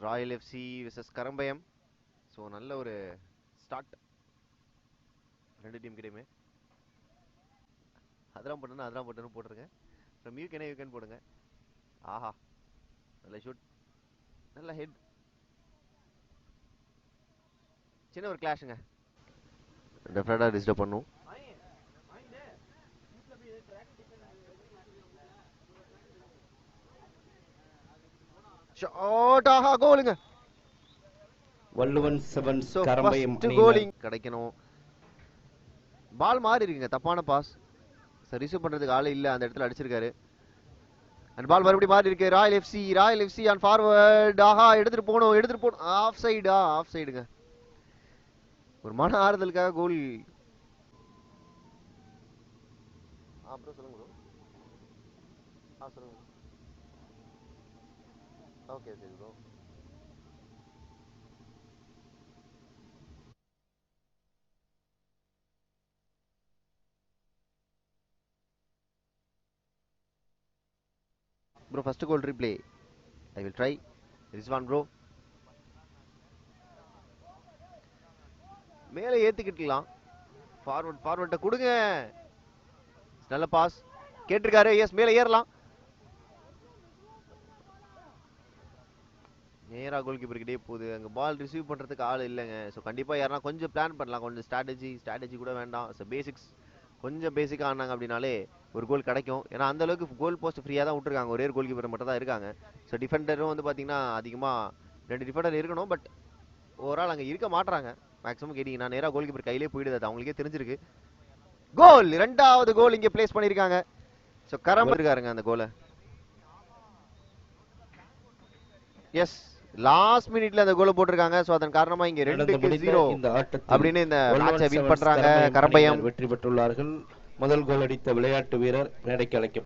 Royal FC versus Karambayam. So நல்ல ஒரு start ரெண்டு டீம் கிட்டயுமே. அதெல்லாம் போட்டுன்னு போட்டுருங்க. ஃப்ரம் யூ கேன் போடுங்க. ஆஹா, நல்ல ஷூட், நல்ல ஹெட், சின்ன ஒரு கிளாஷுங்க. டெஃபினட்டாக டிஸ்டர்ப் பண்ணும். ஷாட், ஆஹா, கோலுங்க. வள்ளுவன் செவன்ஸ் கரம்பயம் கோலிங் கிடைக்கணும். பால் மாறி இருக்குங்க, தப்பான பாஸ். ரிசீவ் பண்றதுக்கு ஆளு இல்ல, அந்த இடத்துல அடிச்சிருக்காரு. அந்த பால் மறுபடியும் மாறி இருக்கு. Royal FC on forward. ஆஹா, எடுத்துட்டு போகணும். ஆஃப் சைடுங்க. ஒரு மன ஆறுதலுக்காக கோல். ப்ரோ சொல்லுங்க ப்ரோ. சொல்லுங்க. Okay bro. Bro first goal replay. I will try. Rizwan bro மேலே ஏத்துக்கிட்டலாம். ஃபார்வர்ட்ட கொடுங்க. நல்ல பாஸ் கேட்டிருக்காரு. எஸ், மேலே ஏறலாம். நேரா கோல் கீப்பர் கிட்டே போகுது. அங்கே பால் ரிசீவ் பண்ணுறதுக்கு ஆள் இல்லைங்க. ஸோ கண்டிப்பாக யாரா கொஞ்சம் பிளான் பண்ணலாம். கொஞ்சம் ஸ்ட்ராட்டஜி கூட வேண்டாம். ஸோ கொஞ்சம் பேசிக்காக ஆனாங்க அப்படின்னாலே ஒரு கோல் கிடைக்கும். ஏன்னா அந்த அளவுக்கு கோல் போஸ்ட் ஃப்ரீயாக தான் விட்டுருக்காங்க. ஒரே கோல் கீப்பர் மட்டும் தான் இருக்காங்க. ஸோ டிஃபெண்டரும் வந்து பார்த்தீங்கன்னா அதிகமாக 2 டிஃபெண்டர் இருக்கணும். பட் ஓவரால் அங்கே இருக்க மாட்டுறாங்க. மேக்ஸிமம் கேட்டிங்கன்னா நேராக கோல் கீப்பர் கையிலே போயிடுது. அது அவங்களுக்கே தெரிஞ்சிருக்கு. கோல், 2வது கோல் இங்கே பிளேஸ் பண்ணியிருக்காங்க. ஸோ கரம்பம் இருக்காருங்க அந்த கோலை. எஸ், லாஸ்ட் மினிட்ல அந்த கோலை போட்டிருக்காங்க. சோ அதன் காரணமா இங்க 2-0 அப்படின்னு இந்த மேட்சை வின் பண்றாங்க கரம்பயம். வெற்றி பெற்றுள்ளார்கள். முதல் கோல் அடித்த விளையாட்டு வீரர் மேடைக்கு அழைக்க